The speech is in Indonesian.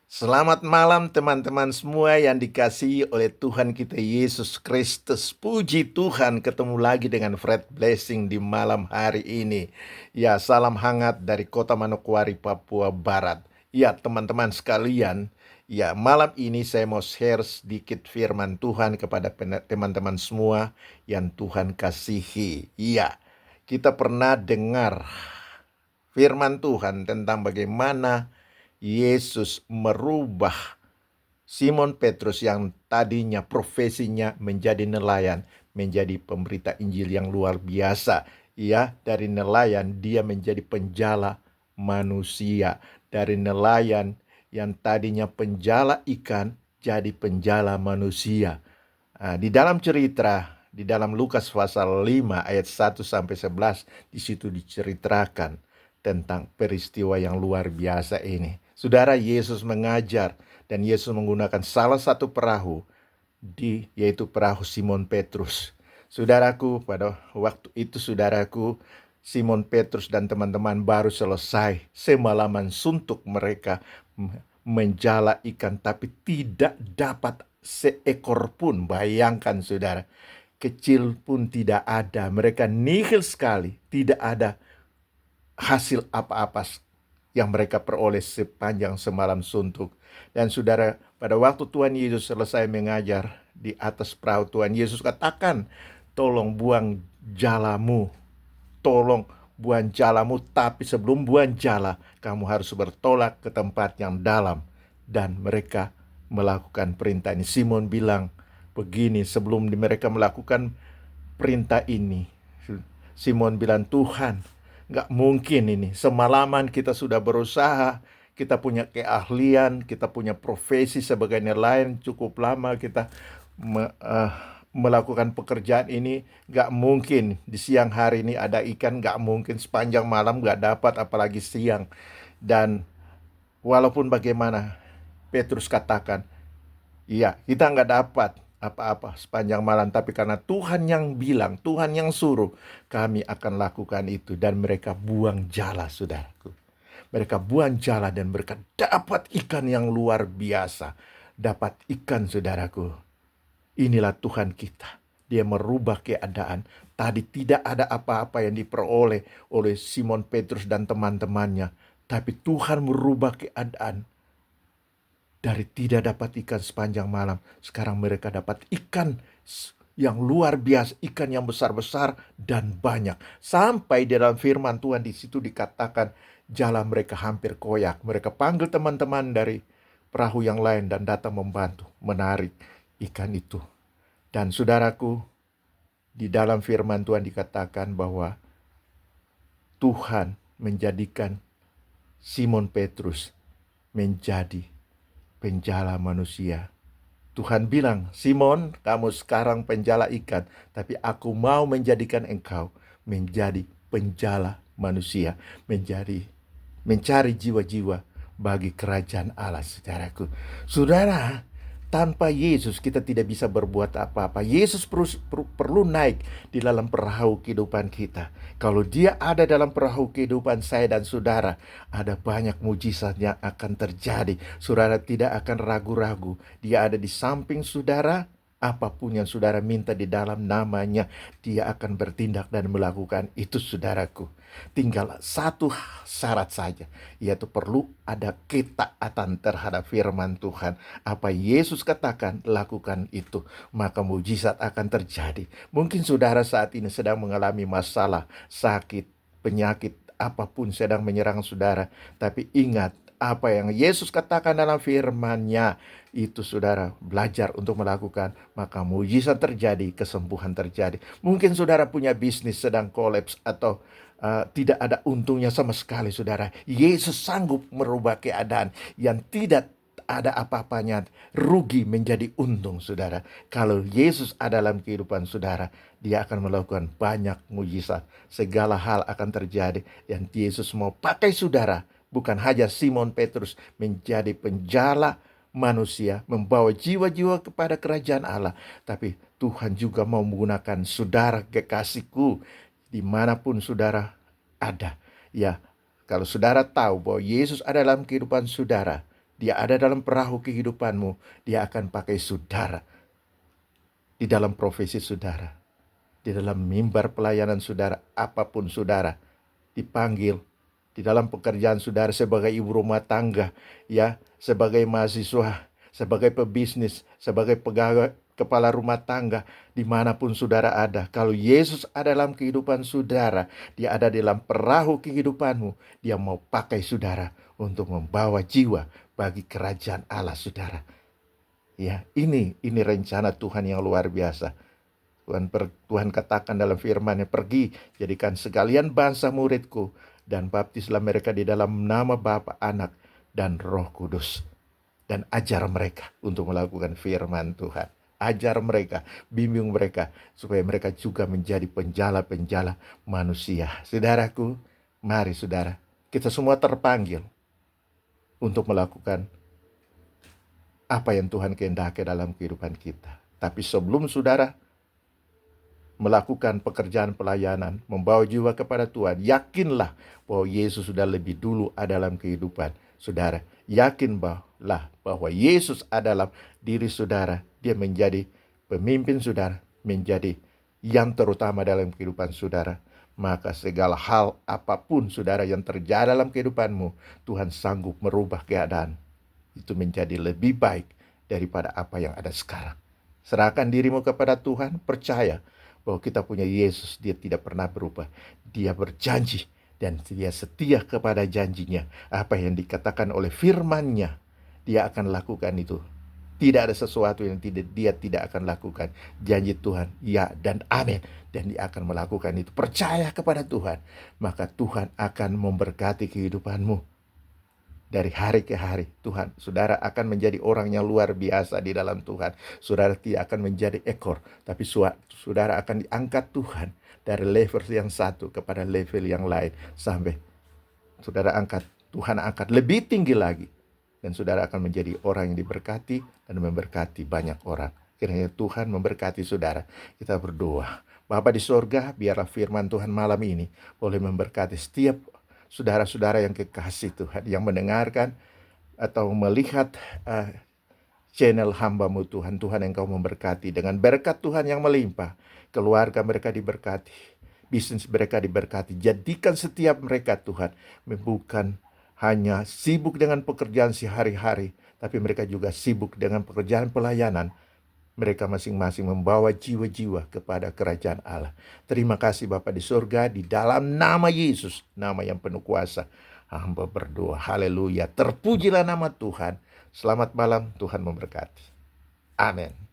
Selamat malam teman-teman semua yang dikasihi oleh Tuhan kita Yesus Kristus. Puji Tuhan, ketemu lagi dengan Fred Blessing di malam hari ini. Ya, salam hangat dari kota Manokwari, Papua Barat. Ya, teman-teman sekalian, ya malam ini saya mau share sedikit firman Tuhan kepada teman-teman semua yang Tuhan kasihi. Ya, kita pernah dengar firman Tuhan tentang bagaimana Yesus merubah Simon Petrus yang tadinya profesinya menjadi nelayan, menjadi pemberita Injil yang luar biasa. Ya, dari nelayan dia menjadi penjala manusia. Dari nelayan yang tadinya penjala ikan jadi penjala manusia. Di dalam cerita, di dalam Lukas pasal 5 ayat 1 sampai 11, di situ diceritakan tentang peristiwa yang luar biasa ini. Saudara, Yesus mengajar dan Yesus menggunakan salah satu perahu yaitu perahu Simon Petrus. Saudaraku, pada waktu itu saudaraku, Simon Petrus dan teman-teman baru selesai semalaman suntuk mereka menjala ikan, tapi tidak dapat seekor pun. Bayangkan saudara, kecil pun tidak ada. Mereka nihil sekali, tidak ada hasil apa-apa yang mereka peroleh sepanjang semalam suntuk. Dan saudara, pada waktu Tuhan Yesus selesai mengajar di atas perahu, Tuhan Yesus katakan, tolong buang jalamu, tolong buang jalamu, tapi sebelum buang jala, kamu harus bertolak ke tempat yang dalam. Dan mereka melakukan perintah ini. Simon bilang begini, sebelum mereka melakukan perintah ini, Simon bilang, Tuhan, nggak mungkin ini. Semalaman kita sudah berusaha, kita punya keahlian, kita punya profesi sebagai nelayan cukup lama, kita melakukan pekerjaan ini. Nggak mungkin di siang hari ini ada ikan, nggak mungkin sepanjang malam nggak dapat, apalagi siang. Dan walaupun bagaimana, Petrus katakan, iya, kita nggak dapat apa-apa sepanjang malam, tapi karena Tuhan yang bilang, Tuhan yang suruh, kami akan lakukan itu. Dan mereka buang jala, saudaraku. Mereka buang jala dan mereka dapat ikan yang luar biasa. Dapat ikan, saudaraku. Inilah Tuhan kita. Dia merubah keadaan. Tadi tidak ada apa-apa yang diperoleh oleh Simon Petrus dan teman-temannya. Tapi Tuhan merubah keadaan. Dari tidak dapat ikan sepanjang malam, sekarang mereka dapat ikan yang luar biasa, ikan yang besar-besar dan banyak. Sampai di dalam firman Tuhan di situ dikatakan jalan mereka hampir koyak. Mereka panggil teman-teman dari perahu yang lain dan datang membantu menarik ikan itu. Dan saudaraku, di dalam firman Tuhan dikatakan bahwa Tuhan menjadikan Simon Petrus menjadi penjala manusia. Tuhan bilang, Simon, kamu sekarang penjala ikan, tapi aku mau menjadikan engkau menjadi penjala manusia, menjadi mencari jiwa-jiwa bagi kerajaan Allah, saudaraku. Saudara, tanpa Yesus kita tidak bisa berbuat apa-apa. Yesus perlu naik di dalam perahu kehidupan kita. Kalau dia ada dalam perahu kehidupan saya dan saudara, ada banyak mujizat yang akan terjadi. Saudara tidak akan ragu-ragu. Dia ada di samping saudara. Apapun yang saudara minta di dalam namanya, dia akan bertindak dan melakukan itu, saudaraku. Tinggal satu syarat saja, yaitu perlu ada ketaatan terhadap firman Tuhan. Apa Yesus katakan, lakukan itu, maka mujizat akan terjadi. Mungkin saudara saat ini sedang mengalami masalah, sakit, penyakit, apapun sedang menyerang saudara. Tapi ingat, apa yang Yesus katakan dalam firman-Nya, itu saudara belajar untuk melakukan, maka mujizat terjadi, kesembuhan terjadi. Mungkin saudara punya bisnis sedang kolaps atau tidak ada untungnya sama sekali, saudara. Yesus sanggup merubah keadaan yang tidak ada apa-apanya, rugi menjadi untung, saudara. Kalau Yesus ada dalam kehidupan saudara, dia akan melakukan banyak mujizat. Segala hal akan terjadi. Yang Yesus mau pakai saudara, bukan hanya Simon Petrus menjadi penjala manusia, membawa jiwa-jiwa kepada kerajaan Allah. Tapi Tuhan juga mau menggunakan saudara kekasihku, dimanapun saudara ada. Ya, kalau saudara tahu bahwa Yesus ada dalam kehidupan saudara, Dia ada dalam perahu kehidupanmu. Dia akan pakai saudara di dalam profesi saudara, di dalam mimbar pelayanan saudara, apapun saudara dipanggil, di dalam pekerjaan saudara sebagai ibu rumah tangga, ya, sebagai mahasiswa, sebagai pebisnis, sebagai pegawai kepala rumah tangga, dimanapun saudara ada. Kalau Yesus ada dalam kehidupan saudara, dia ada dalam perahu kehidupanmu, dia mau pakai saudara untuk membawa jiwa bagi kerajaan Allah saudara. Ya, ini rencana Tuhan yang luar biasa. Tuhan katakan dalam firman-Nya, pergi jadikan sekalian bangsa muridku dan baptislah mereka di dalam nama Bapa, Anak, dan Roh Kudus. Dan ajar mereka untuk melakukan firman Tuhan. Ajar mereka, bimbing mereka, supaya mereka juga menjadi penjala-penjala manusia. Saudaraku, mari saudara, kita semua terpanggil untuk melakukan apa yang Tuhan kehendaki dalam kehidupan kita. Tapi sebelum saudara melakukan pekerjaan pelayanan, membawa jiwa kepada Tuhan, yakinlah bahwa Yesus sudah lebih dulu ada dalam kehidupan saudara. Yakin bahwa Yesus adalah diri saudara. Dia menjadi pemimpin saudara, menjadi yang terutama dalam kehidupan saudara. Maka segala hal apapun saudara yang terjadi dalam kehidupanmu, Tuhan sanggup merubah keadaan itu menjadi lebih baik daripada apa yang ada sekarang. Serahkan dirimu kepada Tuhan, percaya bahwa kita punya Yesus, dia tidak pernah berubah. Dia berjanji dan dia setia kepada janjinya. Apa yang dikatakan oleh firman-Nya, dia akan lakukan itu. Tidak ada sesuatu yang dia tidak akan lakukan. Janji Tuhan, ya dan amin. Dan dia akan melakukan itu. Percaya kepada Tuhan, maka Tuhan akan memberkati kehidupanmu. Dari hari ke hari, Tuhan, saudara akan menjadi orang yang luar biasa di dalam Tuhan. Saudara tidak akan menjadi ekor, tapi saudara akan diangkat Tuhan dari level yang satu kepada level yang lain. Sampai Tuhan angkat lebih tinggi lagi. Dan saudara akan menjadi orang yang diberkati dan memberkati banyak orang. Kiranya Tuhan memberkati saudara. Kita berdoa. Bapa di sorga, biarlah firman Tuhan malam ini boleh memberkati setiap saudara-saudara yang kekasih Tuhan, yang mendengarkan atau melihat channel hamba-Mu Tuhan. Tuhan, Engkau memberkati dengan berkat Tuhan yang melimpah. Keluarga mereka diberkati, bisnis mereka diberkati. Jadikan setiap mereka Tuhan bukan hanya sibuk dengan pekerjaan sehari-hari, tapi mereka juga sibuk dengan pekerjaan pelayanan. Mereka masing-masing membawa jiwa-jiwa kepada kerajaan Allah. Terima kasih Bapa di surga, di dalam nama Yesus, nama yang penuh kuasa. Hamba berdoa, haleluya. Terpujilah nama Tuhan. Selamat malam, Tuhan memberkati. Amin.